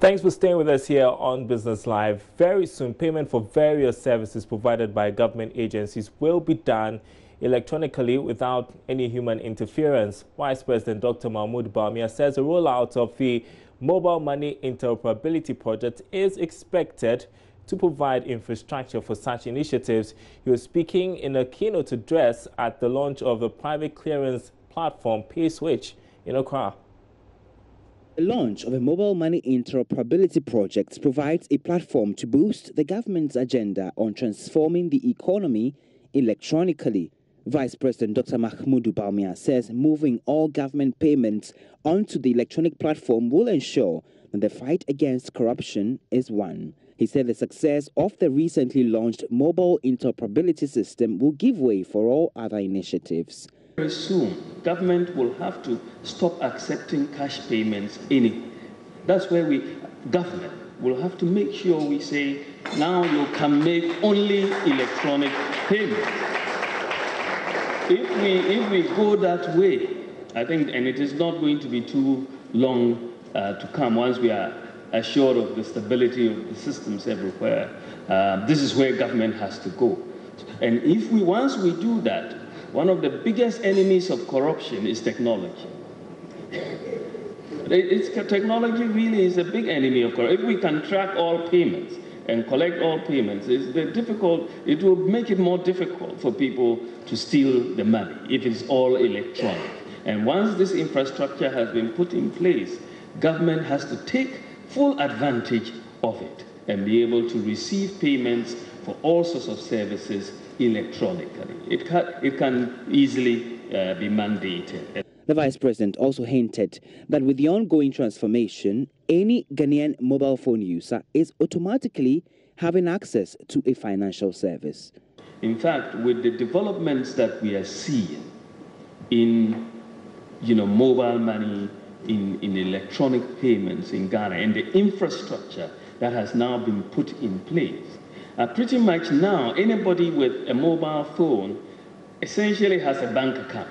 Thanks for staying with us here on Business Live. Very soon, payment for various services provided by government agencies will be done electronically without any human interference. Vice President Dr. Bawumia says the rollout of the Mobile Money Interoperability project is expected to provide infrastructure for such initiatives. He was speaking in a keynote address at the launch of the private clearance platform PaySwitch in Accra. The launch of a mobile money interoperability project provides a platform to boost the government's agenda on transforming the economy electronically. Vice President Dr. Bawumia says moving all government payments onto the electronic platform will ensure that the fight against corruption is won. He said the success of the recently launched mobile interoperability system will give way for all other initiatives. Very soon, government will have to stop accepting cash payments anyway. That's where government will have to make sure we say, now you can make only electronic payments. If we go that way, I think, and it is not going to be too long to come once we are assured of the stability of the systems everywhere, this is where government has to go. And once we do that, one of the biggest enemies of corruption is technology. Technology really is a big enemy of corruption. If we can track all payments and collect all payments, it will make it more difficult for people to steal the money if it's all electronic. And once this infrastructure has been put in place, government has to take full advantage of it and be able to receive payments for all sorts of services electronically. It can easily be mandated. The Vice President also hinted that with the ongoing transformation, any Ghanaian mobile phone user is automatically having access to a financial service. In fact, with the developments that we are seeing in mobile money, in electronic payments in Ghana, and the infrastructure that has now been put in place, pretty much now anybody with a mobile phone essentially has a bank account.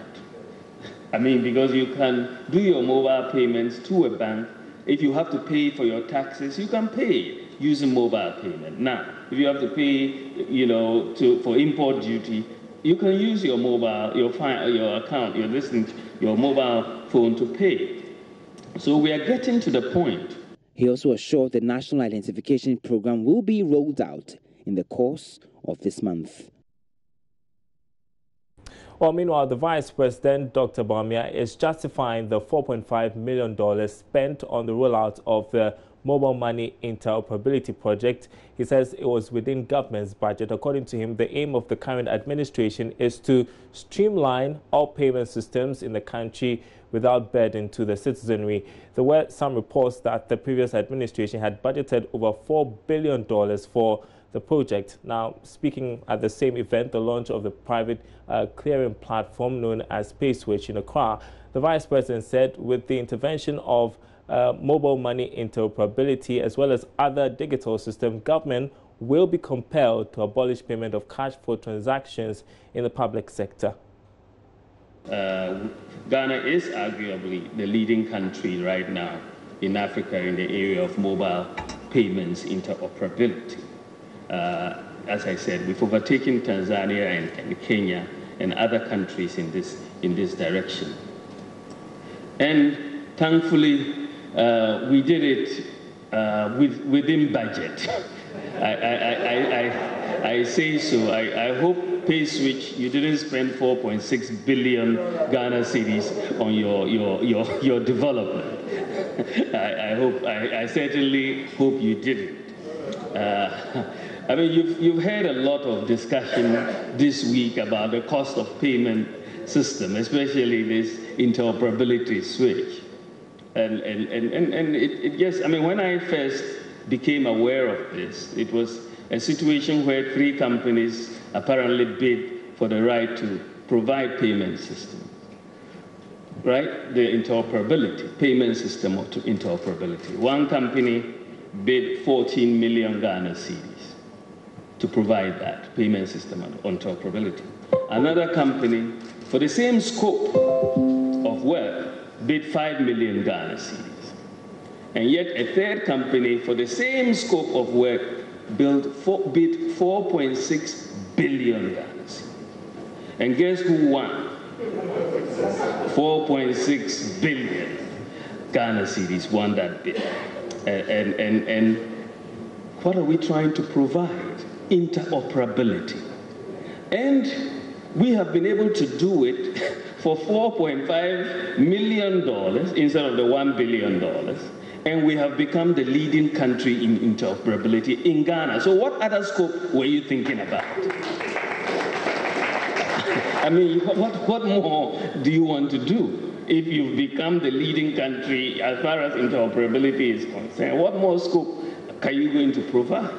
I mean, because you can do your mobile payments to a bank. If you have to pay for your taxes, you can pay using mobile payment. Now, if you have to pay, for import duty, you can use your mobile, your account, your mobile phone to pay. So we are getting to the point. He also assured the National Identification Program will be rolled out in the course of this month. Well, meanwhile, the Vice President, Dr. Bawumia, is justifying the $4.5 million spent on the rollout of the Mobile Money Interoperability project. He says it was within government's budget. According to him, the aim of the current administration is to streamline all payment systems in the country without burden to the citizenry. There were some reports that the previous administration had budgeted over $4 billion for the project. Now, speaking at the same event, the launch of the private clearing platform known as PaySwitch in Accra, the Vice President said with the intervention of mobile money interoperability as well as other digital systems, government will be compelled to abolish payment of cash for transactions in the public sector. Ghana is arguably the leading country right now in Africa in the area of mobile payments interoperability. As I said, we've overtaken Tanzania and Kenya and other countries in this direction. And thankfully, we did it within budget. I say so. I hope PaySwitch, you didn't spend 4.6 billion Ghana cedis on your development. I certainly hope you didn't. I mean, you've heard a lot of discussion this week about the cost of payment system, especially this interoperability switch. And yes, I mean, when I first became aware of this, it was a situation where 3 companies apparently bid for the right to provide payment systems, right? The interoperability, payment system interoperability. One company bid 14 million Ghana cedis to provide that payment system interoperability. Another company, for the same scope of work, bid 5 million Ghana cedis. And yet a third company for the same scope of work bid 4.6 billion Ghana cedis. And guess who won? 4.6 billion Ghana cedis won that bid. And what are we trying to provide? Interoperability. And we have been able to do it for $4.5 million instead of the $1 billion. And we have become the leading country in interoperability in Ghana. So what other scope were you thinking about? I mean, what more do you want to do? If you've become the leading country as far as interoperability is concerned, what more scope are you going to provide?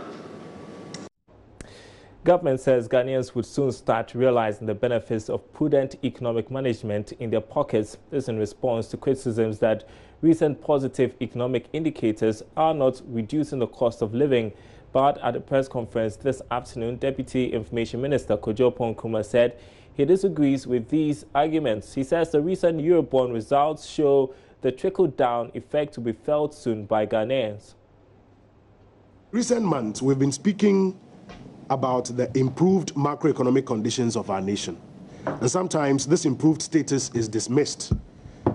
Government says Ghanaians would soon start realizing the benefits of prudent economic management in their pockets. This in response to criticisms that recent positive economic indicators are not reducing the cost of living. But at a press conference this afternoon, Deputy Information Minister Kojo Nkrumah said he disagrees with these arguments. He says the recent Eurobond results show the trickle-down effect to be felt soon by Ghanaians. Recent months, we've been speaking about the improved macroeconomic conditions of our nation. And sometimes this improved status is dismissed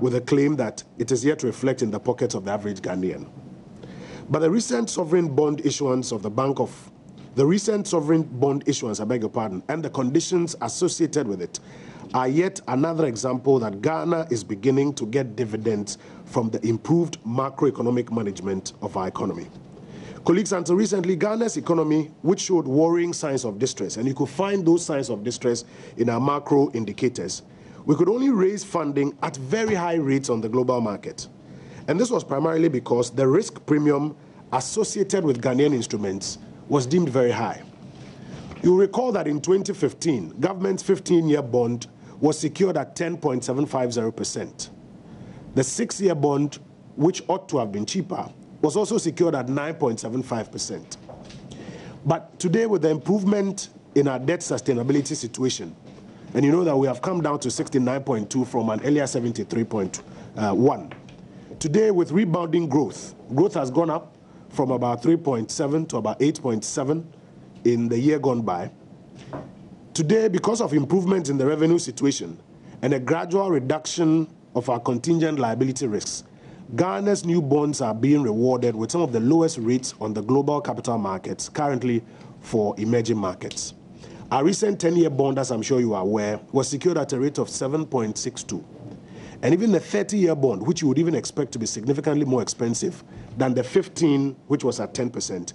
with a claim that it is yet to reflect in the pockets of the average Ghanaian. But the recent sovereign bond issuance of the Bank of and the conditions associated with it are yet another example that Ghana is beginning to get dividends from the improved macroeconomic management of our economy. Colleagues, until recently, Ghana's economy, which showed worrying signs of distress, and you could find those signs of distress in our macro indicators, we could only raise funding at very high rates on the global market. And this was primarily because the risk premium associated with Ghanaian instruments was deemed very high. You'll recall that in 2015, government's 15-year bond was secured at 10.750%. The 6-year bond, which ought to have been cheaper, was also secured at 9.75%. But today, with the improvement in our debt sustainability situation, and you know that we have come down to 69.2 from an earlier 73.1. Today, with rebounding growth has gone up from about 3.7 to about 8.7 in the year gone by. Today, because of improvement in the revenue situation and a gradual reduction of our contingent liability risks, Ghana's new bonds are being rewarded with some of the lowest rates on the global capital markets currently for emerging markets. Our recent 10-year bond, as I'm sure you are aware, was secured at a rate of 7.62. And even the 30-year bond, which you would even expect to be significantly more expensive than the 15, which was at 10%.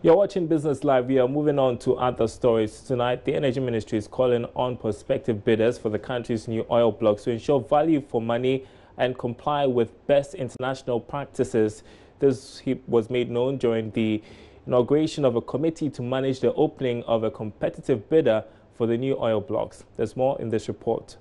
You're watching Business Live. We are moving on to other stories. Tonight, the Energy Ministry is calling on prospective bidders for the country's new oil blocks to ensure value for money and comply with best international practices. This was made known during the inauguration of a committee to manage the opening of a competitive bidder for the new oil blocks. There's more in this report.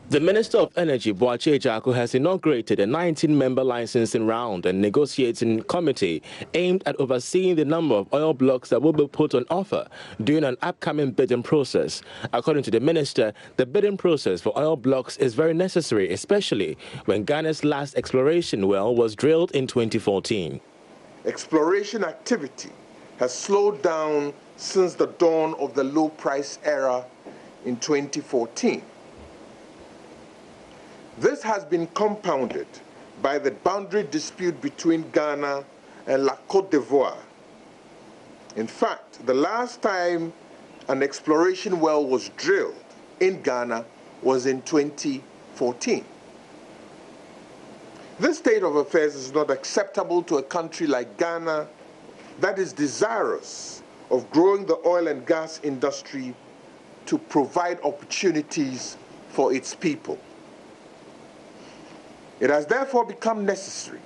The Minister of Energy, Boakye Agyarko, has inaugurated a 19-member licensing round and negotiating committee aimed at overseeing the number of oil blocks that will be put on offer during an upcoming bidding process. According to the Minister, the bidding process for oil blocks is very necessary, especially when Ghana's last exploration well was drilled in 2014. Exploration activity has slowed down since the dawn of the low-price era in 2014. This has been compounded by the boundary dispute between Ghana and La Côte d'Ivoire. In fact, the last time an exploration well was drilled in Ghana was in 2014. This state of affairs is not acceptable to a country like Ghana that is desirous of growing the oil and gas industry to provide opportunities for its people. It has therefore become necessary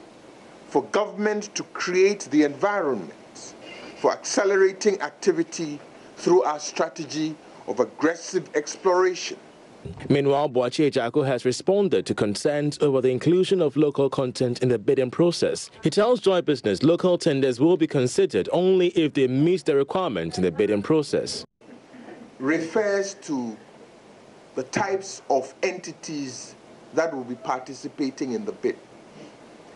for government to create the environment for accelerating activity through our strategy of aggressive exploration. Meanwhile, Boakye Agyarko has responded to concerns over the inclusion of local content in the bidding process. He tells Joy Business local tenders will be considered only if they meet the requirements in the bidding process. Refers to the types of entities that will be participating in the bid.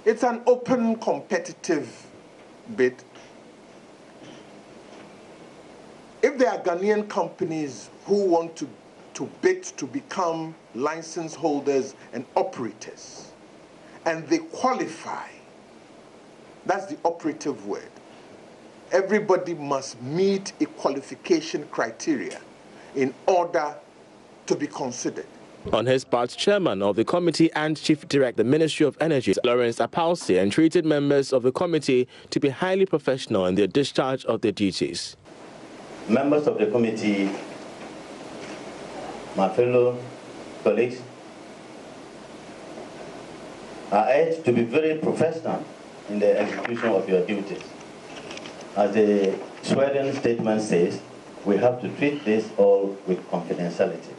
It's an open, competitive bid. If there are Ghanaian companies who want to bid to become license holders and operators, and they qualify, that's the operative word. Everybody must meet a qualification criteria in order to be considered. On his part, Chairman of the committee and Chief Director, Ministry of Energy, Lawrence Apausi, entreated members of the committee to be highly professional in their discharge of their duties. Members of the committee, my fellow colleagues, are urged to be very professional in the execution of your duties. As the swearing statement says, we have to treat this all with confidentiality.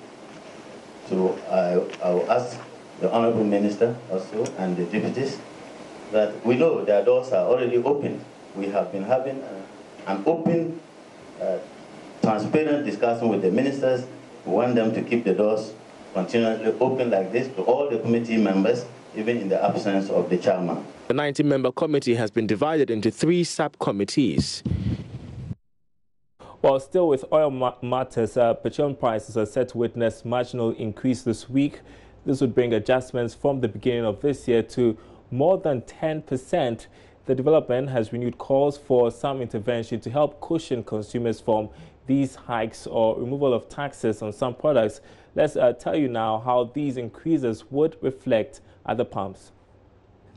So I will ask the Honorable Minister also and the deputies that we know their doors are already open. We have been having an open, transparent discussion with the ministers. We want them to keep the doors continuously open like this to all the committee members, even in the absence of the chairman. The 19-member committee has been divided into 3 sub-committees. While still with oil matters, petroleum prices are set to witness marginal increase this week. This would bring adjustments from the beginning of this year to more than 10%. The development has renewed calls for some intervention to help cushion consumers from these hikes or removal of taxes on some products. Let's tell you now how these increases would reflect at the pumps.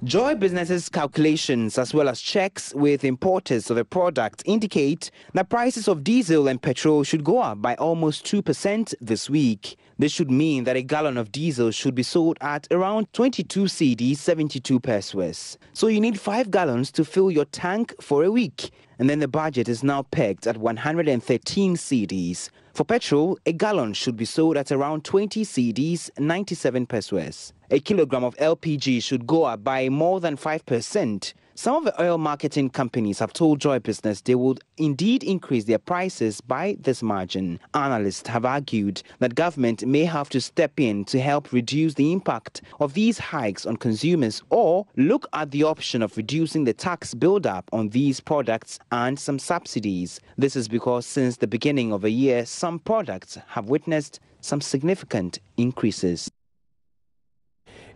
Joy Business's calculations as well as checks with importers of a product indicate that prices of diesel and petrol should go up by almost 2% this week. This should mean that a gallon of diesel should be sold at around 22 cedis 72 pesos. So you need 5 gallons to fill your tank for a week. And then the budget is now pegged at 113 cedis. For petrol, a gallon should be sold at around 20 cedis 97 pesos. A kilogram of LPG should go up by more than 5%. Some of the oil marketing companies have told Joy Business they would indeed increase their prices by this margin. Analysts have argued that government may have to step in to help reduce the impact of these hikes on consumers or look at the option of reducing the tax build-up on these products and some subsidies. This is because since the beginning of the year, some products have witnessed some significant increases.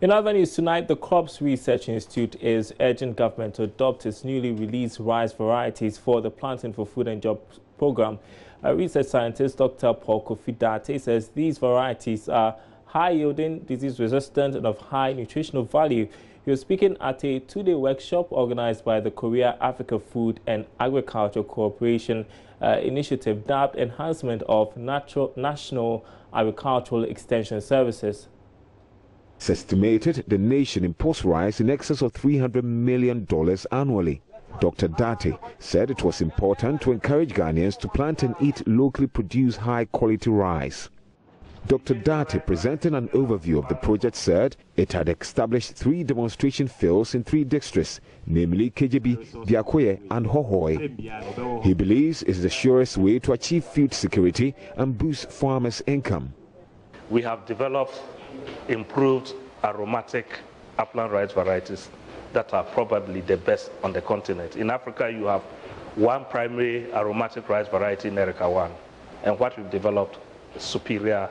In other news tonight, the Crops Research Institute is urging government to adopt its newly released rice varieties for the Planting for Food and Jobs program. Research scientist Dr. Paul Kofi says these varieties are high-yielding, disease-resistant, and of high nutritional value. He was speaking at a 2-day workshop organized by the Korea Africa Food and Agriculture Cooperation Initiative, dubbed Enhancement of National Agricultural Extension Services. It's estimated the nation imports rice in excess of $300 million annually. Dr. Date said it was important to encourage Ghanaians to plant and eat locally produced high-quality rice. Dr. Date, presenting an overview of the project, said it had established 3 demonstration fields in 3 districts, namely KJB, Biakoye, and Hohoi. He believes it's the surest way to achieve food security and boost farmers' income. We have developed improved aromatic upland rice varieties that are probably the best on the continent. In Africa, you have 1 primary aromatic rice variety, Nereka 1, and what we've developed is superior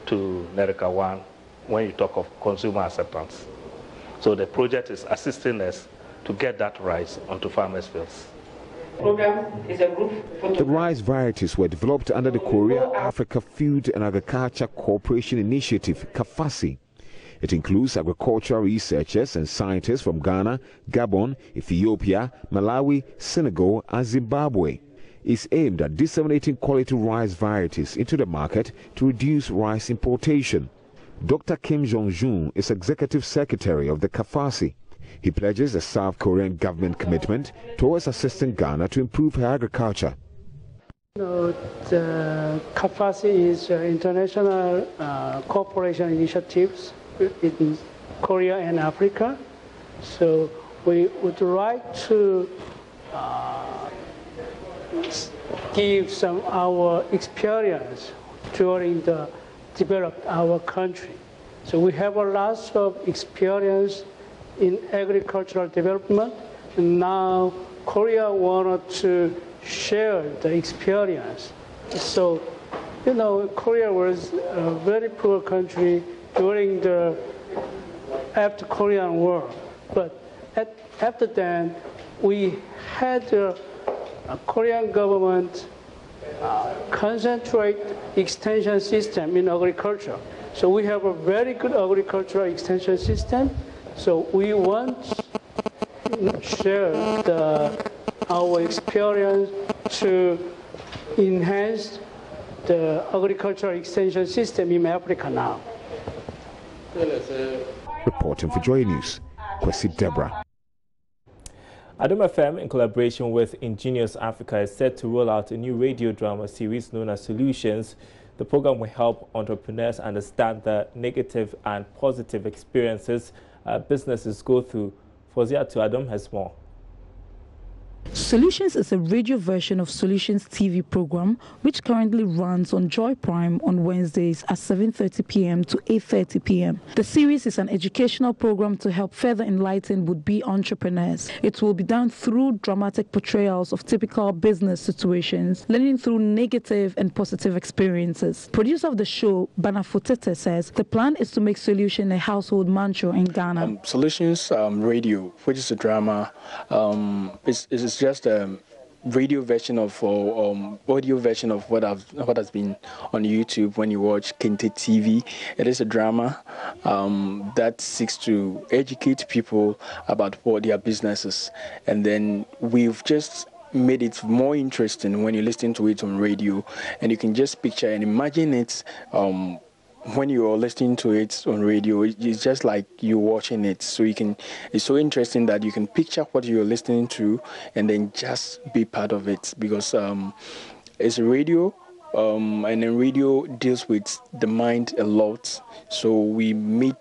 to Nereka 1 when you talk of consumer acceptance. So the project is assisting us to get that rice onto farmers' fields. The rice varieties were developed under the Korea Africa Food and Agriculture Cooperation Initiative, KAFASI. It includes agricultural researchers and scientists from Ghana, Gabon, Ethiopia, Malawi, Senegal, and Zimbabwe. It's aimed at disseminating quality rice varieties into the market to reduce rice importation. Dr. Kim Jong-jun is Executive Secretary of the KAFASI. He pledges the South Korean government commitment towards assisting Ghana to improve her agriculture. The KAFASI is international cooperation initiatives in Korea and Africa. So we would like to give some our experience during the development of our country. So we have a lot of experience in agricultural development, and now Korea wanted to share the experience. So, you know, Korea was a very poor country during the after Korean War, but after that, we had a Korean government concentrate extension system in agriculture. So we have a very good agricultural extension system. So we want to share our experience to enhance the agricultural extension system in Africa now. Reporting for JoyNews, Kwesi Deborah. Adom FM, in collaboration with Ingenious Africa, is set to roll out a new radio drama series, Lunar Solutions. The program will help entrepreneurs understand the negative and positive experiences businesses go through. Fozia to Adom has more. Solutions is a radio version of Solutions TV program which currently runs on Joy Prime on Wednesdays at 7:30 p.m. to 8:30 p.m. The series is an educational program to help further enlighten would-be entrepreneurs. It will be done through dramatic portrayals of typical business situations, learning through negative and positive experiences. Producer of the show, Bana Futete, says the plan is to make Solution a household mantra in Ghana. Solutions Radio, which is a drama, is just a radio version of audio version of what has been on YouTube when you watch Kente TV. It is a drama that seeks to educate people about what their businesses, and then we've just made it more interesting when you listen to it on radio, and you can just picture and imagine it. When you are listening to it on radio, it's just like you're watching it. So it's so interesting that you can picture what you're listening to and then just be part of it, because it's a radio, and then radio deals with the mind a lot. So we made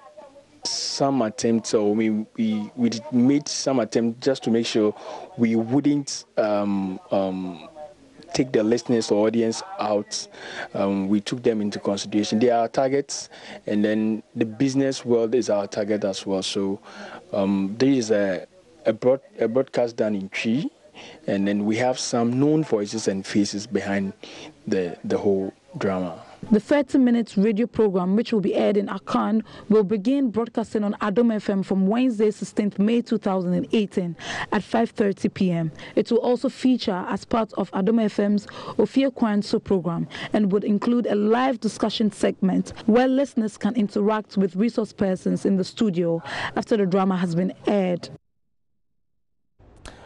some attempts, or we made some attempt just to make sure we wouldn't take the listeners or audience out. We took them into consideration. They are our targets, and then the business world is our target as well. So there is a broadcast done in Tree, and then we have some known voices and faces behind the whole drama. The 30-minute radio program, which will be aired in Akan, will begin broadcasting on Adom FM from Wednesday, 16th May 2018 at 5:30 p.m. It will also feature as part of Adom FM's Ophir Kwanso program and would include a live discussion segment where listeners can interact with resource persons in the studio after the drama has been aired.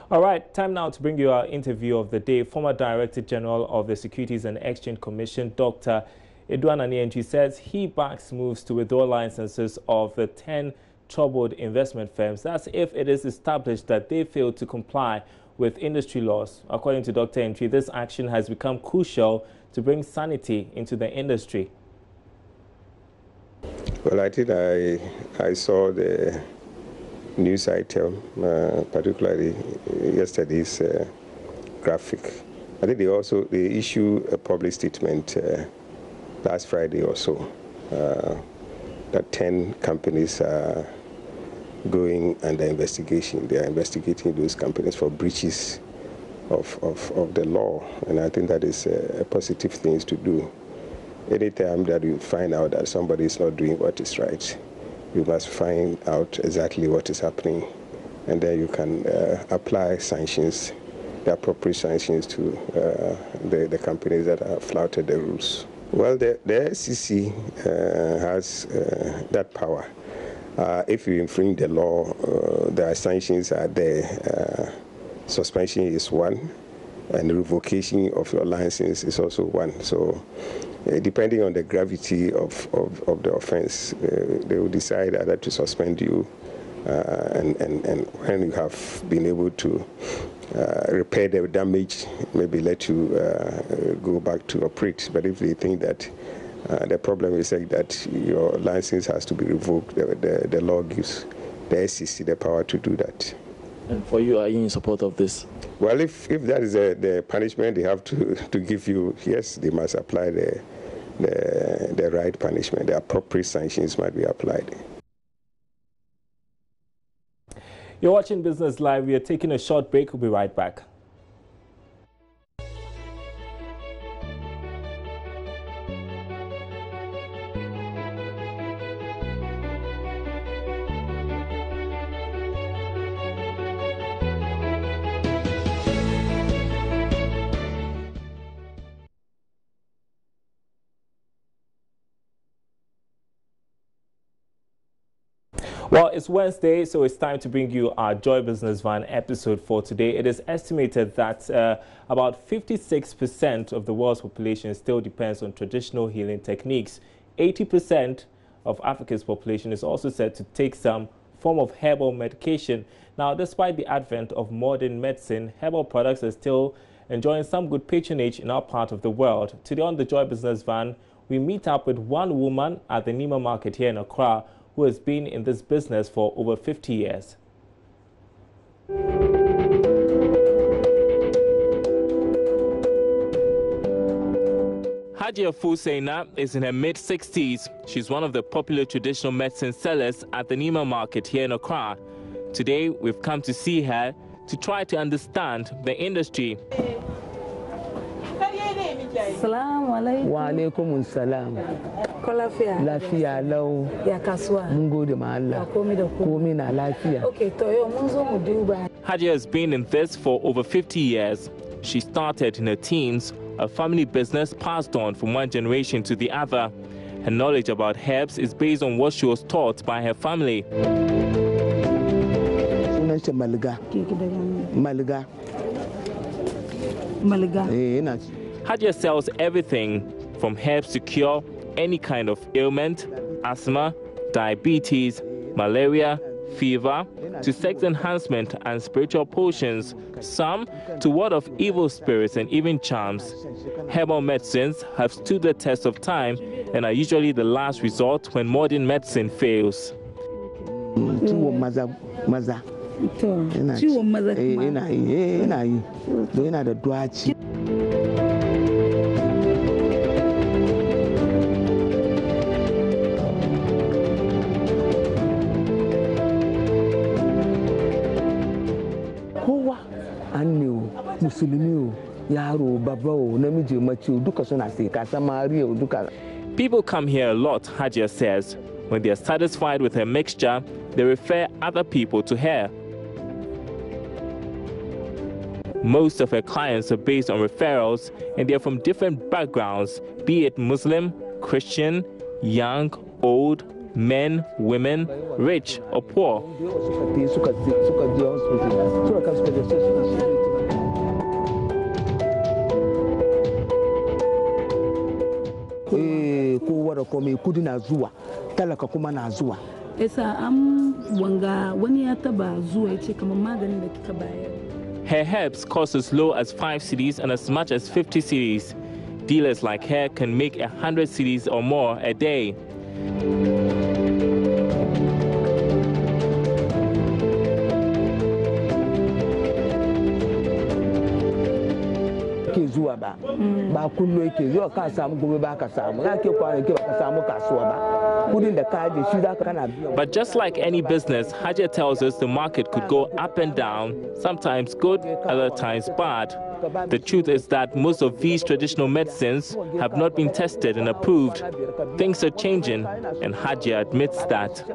All right, time now to bring you our interview of the day. Former Director General of the Securities and Exchange Commission, Dr. Edouard Anienchi, says he backs moves to withdraw licenses of the 10 troubled investment firms. That's if it is established that they failed to comply with industry laws. According to Dr. Anienchi, this action has become crucial to bring sanity into the industry. Well, I think I saw the news item, particularly yesterday's graphic. I think they issue a public statement last Friday or so that 10 companies are going under investigation. They are investigating those companies for breaches of the law, and I think that is a positive thing to do. Anytime that you find out that somebody is not doing what is right, you must find out exactly what is happening, and then you can apply sanctions, the appropriate sanctions to the companies that have flouted the rules. Well, the SEC has that power. If you infringe the law, the sanctions are there. Suspension is one, and revocation of your license is also one. So, depending on the gravity of the offense, they will decide either to suspend you, and when you have been able to repair the damage, maybe let you go back to operate. But if they think that the problem is like that your license has to be revoked, the law gives the SEC the power to do that. And for you, are you in support of this? Well, if that is the punishment they have to give you, yes, they must apply the the right punishment. The appropriate sanctions might be applied. You're watching Business Live. We are taking a short break. We'll be right back. Well, it's Wednesday, so it's time to bring you our Joy Business Van episode for today. It is estimated that about 56% of the world's population still depends on traditional healing techniques. 80% of Africa's population is also said to take some form of herbal medication. Now, despite the advent of modern medicine, herbal products are still enjoying some good patronage in our part of the world. Today on the Joy Business Van, we meet up with one woman at the Nima market here in Accra who has been in this business for over 50 years. Hajia Fuseina is in her mid-60s. She's one of the popular traditional medicine sellers at the Nima market here in Accra. Today, we've come to see her to try to understand the industry. Assalamu alaikum. Wa alaikum salam. Lafiya. Lafiya lau. Ya kasuwa. Mun gode ma Allah. Komi na lafiya. Okay, to yau mun zo mu duba. Hajia has been in this for over 50 years. She started in her teens, a family business passed on from one generation to the other. Her knowledge about herbs is based on what she was taught by her family. Sunan shi Malga. Malga. Malga. Hajia sells everything from herbs to cure any kind of ailment, asthma, diabetes, malaria, fever, to sex enhancement and spiritual potions, some to ward off evil spirits and even charms. Herbal medicines have stood the test of time and are usually the last resort when modern medicine fails. People come here a lot, Hajia says. When they are satisfied with her mixture, they refer other people to her. Most of her clients are based on referrals, and they are from different backgrounds, be it Muslim, Christian, young, old, men, women, rich or poor. Her herbs cost as low as 5 cedis and as much as 50 cedis. Dealers like her can make 100 cedis or more a day. But just like any business, Hajia tells us the market could go up and down, sometimes good, other times bad. The truth is that most of these traditional medicines have not been tested and approved. Things are changing, and Hajia admits that.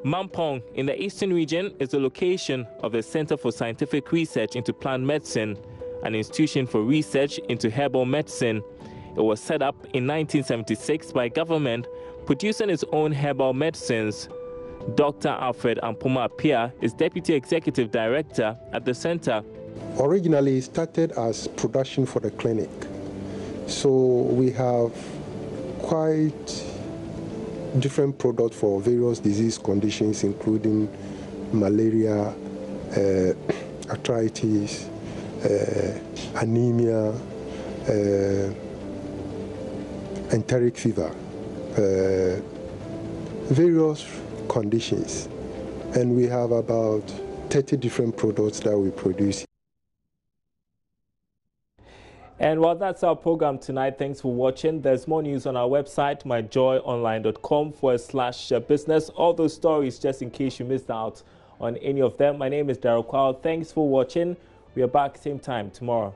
Mampong in the eastern region is the location of the Center for Scientific Research into Plant Medicine, an institution for research into herbal medicine. It was set up in 1976 by government, producing its own herbal medicines. Dr. Alfred Ampoma Apia is Deputy Executive Director at the center. Originally, it started as production for the clinic. So we have quite different products for various disease conditions, including malaria, arthritis, anemia, enteric fever, various conditions. And we have about 30 different products that we produce. And well, that's our program tonight. Thanks for watching. There's more news on our website, myjoyonline.com/business. All those stories, just in case you missed out on any of them. My name is Darryl Kwao. Thanks for watching. We are back same time tomorrow.